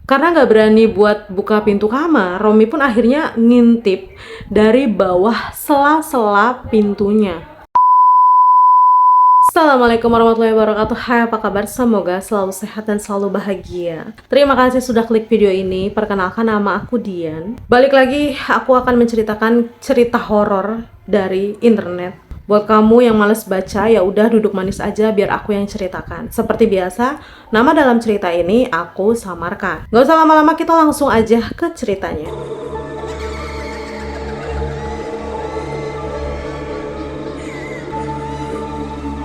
Karena nggak berani buat buka pintu kamar, Romi pun akhirnya ngintip dari bawah sela-sela pintunya. Assalamualaikum warahmatullahi wabarakatuh. Hai, apa kabar? Semoga selalu sehat dan selalu bahagia. Terima kasih sudah klik video ini. Perkenalkan, nama aku Dian. Balik lagi, aku akan menceritakan cerita horor dari internet. Buat kamu yang males baca, ya udah duduk manis aja biar aku yang ceritakan. Seperti biasa, nama dalam cerita ini aku samarkan. Gak usah lama-lama, kita langsung aja ke ceritanya.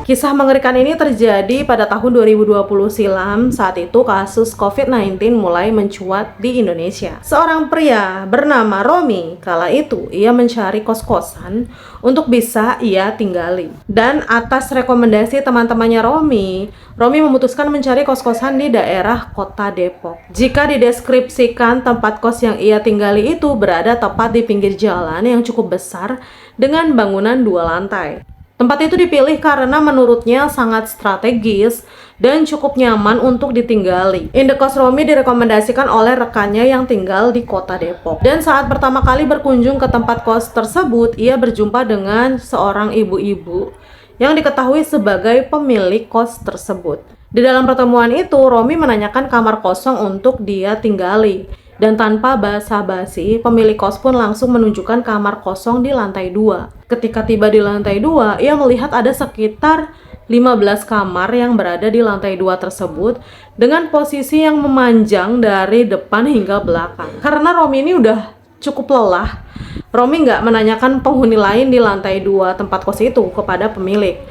Kisah mengerikan ini terjadi pada tahun 2020 silam. Saat itu kasus COVID-19 mulai mencuat di Indonesia. Seorang pria bernama Romi, kala itu ia mencari kos-kosan untuk bisa ia tinggali. Dan atas rekomendasi teman-temannya Romi memutuskan mencari kos-kosan di daerah Kota Depok. Jika dideskripsikan, tempat kos yang ia tinggali itu berada tepat di pinggir jalan yang cukup besar dengan bangunan 2 lantai. Tempat itu dipilih karena menurutnya sangat strategis dan cukup nyaman untuk ditinggali. Indekos Romi direkomendasikan oleh rekannya yang tinggal di Kota Depok. Dan saat pertama kali berkunjung ke tempat kos tersebut, ia berjumpa dengan seorang ibu-ibu yang diketahui sebagai pemilik kos tersebut. Di dalam pertemuan itu, Romi menanyakan kamar kosong untuk dia tinggali. Dan tanpa basa-basi, pemilik kos pun langsung menunjukkan kamar kosong di lantai 2. Ketika tiba di lantai 2, ia melihat ada sekitar 15 kamar yang berada di lantai 2 tersebut dengan posisi yang memanjang dari depan hingga belakang. Karena Romi ini udah cukup lelah, Romi nggak menanyakan penghuni lain di lantai 2 tempat kos itu kepada pemilik.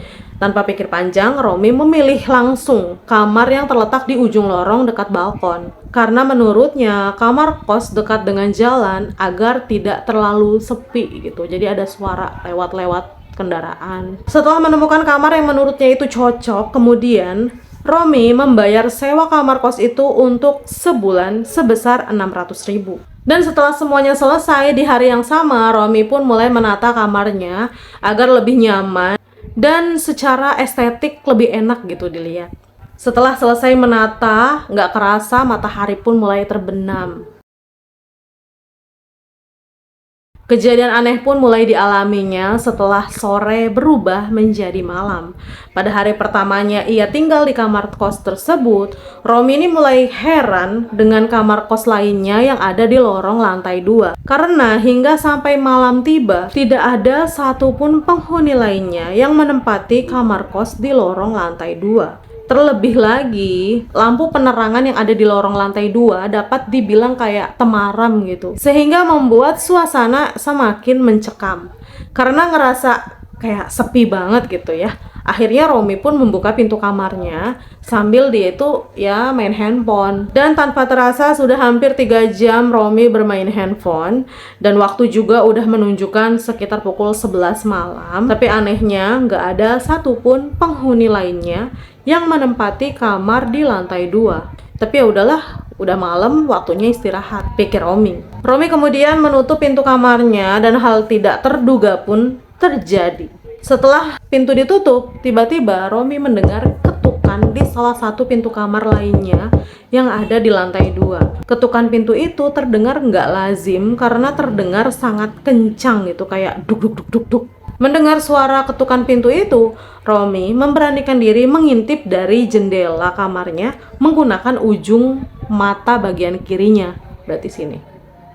Tanpa pikir panjang, Romi memilih langsung kamar yang terletak di ujung lorong dekat balkon. Karena menurutnya kamar kos dekat dengan jalan agar tidak terlalu sepi gitu. Jadi ada suara lewat-lewat kendaraan. Setelah menemukan kamar yang menurutnya itu cocok, kemudian Romi membayar sewa kamar kos itu untuk sebulan sebesar 600.000. Dan setelah semuanya selesai di hari yang sama, Romi pun mulai menata kamarnya agar lebih nyaman dan secara estetik lebih enak gitu dilihat. Setelah selesai menata, nggak kerasa matahari pun mulai terbenam. Kejadian aneh pun mulai dialaminya setelah sore berubah menjadi malam. Pada hari pertamanya ia tinggal di kamar kos tersebut, Romi ini mulai heran dengan kamar kos lainnya yang ada di lorong lantai 2. Karena hingga sampai malam tiba, tidak ada satupun penghuni lainnya yang menempati kamar kos di lorong lantai 2. Terlebih lagi, lampu penerangan yang ada di lorong lantai 2 dapat dibilang kayak temaram gitu. Sehingga membuat suasana semakin mencekam. Karena ngerasa kayak sepi banget gitu ya. Akhirnya Romi pun membuka pintu kamarnya sambil dia itu ya main handphone. Dan tanpa terasa sudah hampir 3 jam Romi bermain handphone. Dan waktu juga udah menunjukkan sekitar pukul 11 malam. Tapi anehnya nggak ada satupun penghuni lainnya yang menempati kamar di lantai 2. Tapi ya udahlah, udah malam, waktunya istirahat, pikir Romi. Romi kemudian menutup pintu kamarnya dan hal tidak terduga pun terjadi. Setelah pintu ditutup, tiba-tiba Romi mendengar ketukan di salah satu pintu kamar lainnya yang ada di lantai 2. Ketukan pintu itu terdengar nggak lazim karena terdengar sangat kencang gitu, kayak duk duk duk duk duk. Mendengar suara ketukan pintu itu, Romi memberanikan diri mengintip dari jendela kamarnya menggunakan ujung mata bagian kirinya. Berarti sini,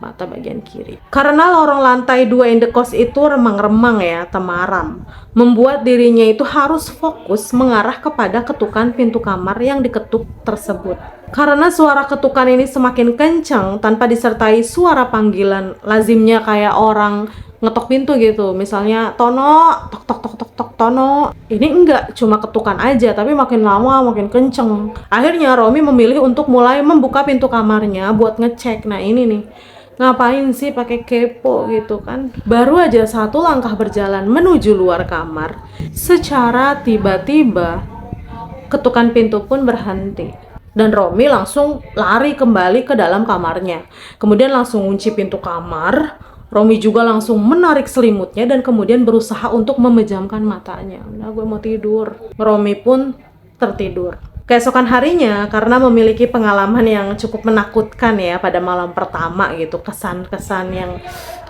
mata bagian kiri. Karena lorong lantai 2 indekos itu remang-remang ya, temaram. Membuat dirinya itu harus fokus mengarah kepada ketukan pintu kamar yang diketuk tersebut. Karena suara ketukan ini semakin kencang tanpa disertai suara panggilan lazimnya kayak orang ngetok pintu gitu, misalnya Tono, tok tok tok tok tok Tono. Ini enggak, cuma ketukan aja, tapi makin lama makin kenceng. Akhirnya Romi memilih untuk mulai membuka pintu kamarnya buat ngecek. Nah ini nih, ngapain sih pakai kepo gitu kan? Baru aja 1 langkah berjalan menuju luar kamar, secara tiba-tiba ketukan pintu pun berhenti. Dan Romi langsung lari kembali ke dalam kamarnya. Kemudian langsung kunci pintu kamar. Romi juga langsung menarik selimutnya dan kemudian berusaha untuk memejamkan matanya. Udah, gue mau tidur. Romi pun tertidur. Keesokan harinya, karena memiliki pengalaman yang cukup menakutkan ya pada malam pertama gitu, kesan-kesan yang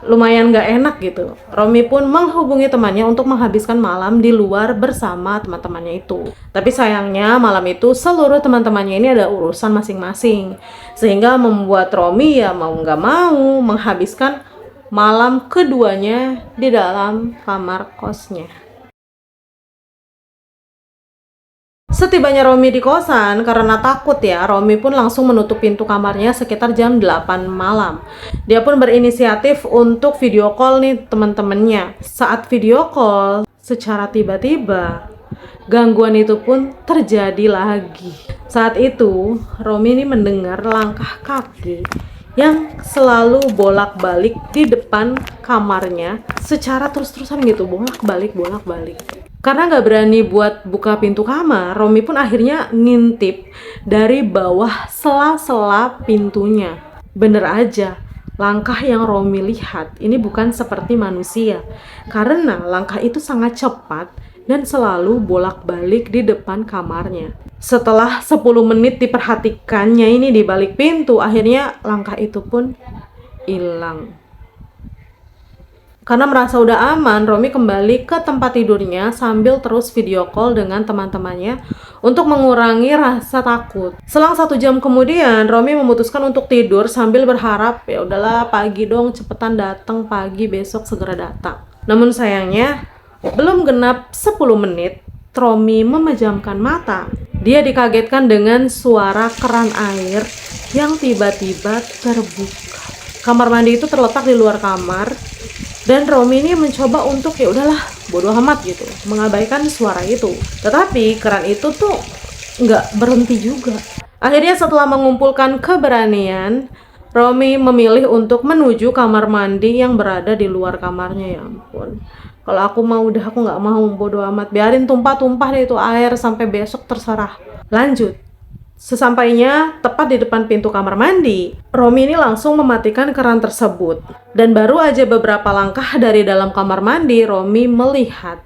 lumayan gak enak gitu, Romi pun menghubungi temannya untuk menghabiskan malam di luar bersama teman-temannya itu. Tapi sayangnya malam itu seluruh teman-temannya ini ada urusan masing-masing, sehingga membuat Romi ya mau gak mau menghabiskan malam keduanya di dalam kamar kosnya. Setibanya Romi di kosan, karena takut ya, Romi pun langsung menutup pintu kamarnya sekitar jam 8 malam. Dia pun berinisiatif untuk video call nih teman-temannya. Saat video call, secara tiba-tiba, gangguan itu pun terjadi lagi. Saat itu, Romi ini mendengar langkah kaki yang selalu bolak-balik di depan kamarnya secara terus-terusan gitu, bolak-balik. Karena nggak berani buat buka pintu kamar, Romi pun akhirnya ngintip dari bawah sela-sela pintunya. Bener aja, langkah yang Romi lihat ini bukan seperti manusia, karena langkah itu sangat cepat dan selalu bolak-balik di depan kamarnya. Setelah 10 menit diperhatikannya ini di balik pintu, akhirnya langkah itu pun hilang. Karena merasa udah aman, Romi kembali ke tempat tidurnya sambil terus video call dengan teman-temannya untuk mengurangi rasa takut. Selang 1 jam kemudian, Romi memutuskan untuk tidur sambil berharap ya udahlah pagi dong, cepetan datang pagi, besok segera datang. Namun sayangnya belum genap 10 menit, Romi memejamkan mata. Dia dikagetkan dengan suara keran air yang tiba-tiba terbuka. Kamar mandi itu terletak di luar kamar. Dan Romi ini mencoba untuk ya udahlah bodo amat gitu, mengabaikan suara itu. Tetapi keran itu tuh nggak berhenti juga. Akhirnya setelah mengumpulkan keberanian, Romi memilih untuk menuju kamar mandi yang berada di luar kamarnya. Ya ampun, kalau aku mau udah aku nggak mau, bodo amat, biarin tumpah-tumpah deh itu air sampai besok terserah. Lanjut. Sesampainya tepat di depan pintu kamar mandi, Romi ini langsung mematikan keran tersebut. Dan baru aja beberapa langkah dari dalam kamar mandi, Romi melihat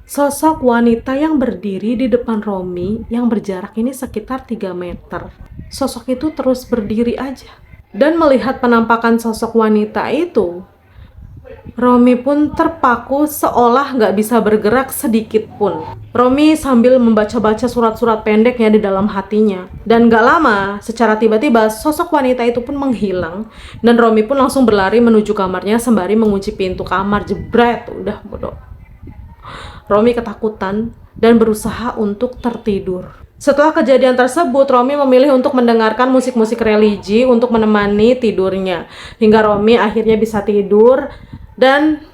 sosok wanita yang berdiri di depan Romi yang berjarak ini sekitar 3 meter. Sosok itu terus berdiri aja. Dan melihat penampakan sosok wanita itu, Romi pun terpaku seolah nggak bisa bergerak sedikit pun. Romi sambil membaca-baca surat-surat pendeknya di dalam hatinya. Dan gak lama, secara tiba-tiba sosok wanita itu pun menghilang. Dan Romi pun langsung berlari menuju kamarnya sembari mengunci pintu kamar. Jebret, udah bodoh. Romi ketakutan dan berusaha untuk tertidur. Setelah kejadian tersebut, Romi memilih untuk mendengarkan musik-musik religi untuk menemani tidurnya. Hingga Romi akhirnya bisa tidur dan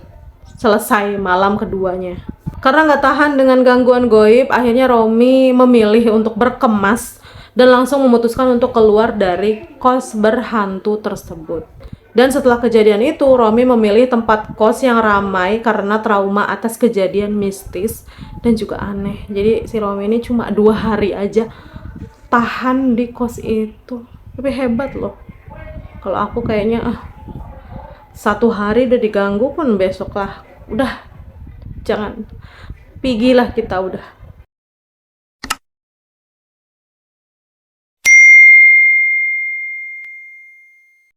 selesai malam keduanya. Karena nggak tahan dengan gangguan goib, akhirnya Romi memilih untuk berkemas dan langsung memutuskan untuk keluar dari kos berhantu tersebut. Dan setelah kejadian itu, Romi memilih tempat kos yang ramai karena trauma atas kejadian mistis dan juga aneh. Jadi si Romi ini cuma 2 hari aja tahan di kos itu. Tapi hebat loh. Kalau aku kayaknya 1 hari udah diganggu pun besok lah udah jangan, pigilah kita udah.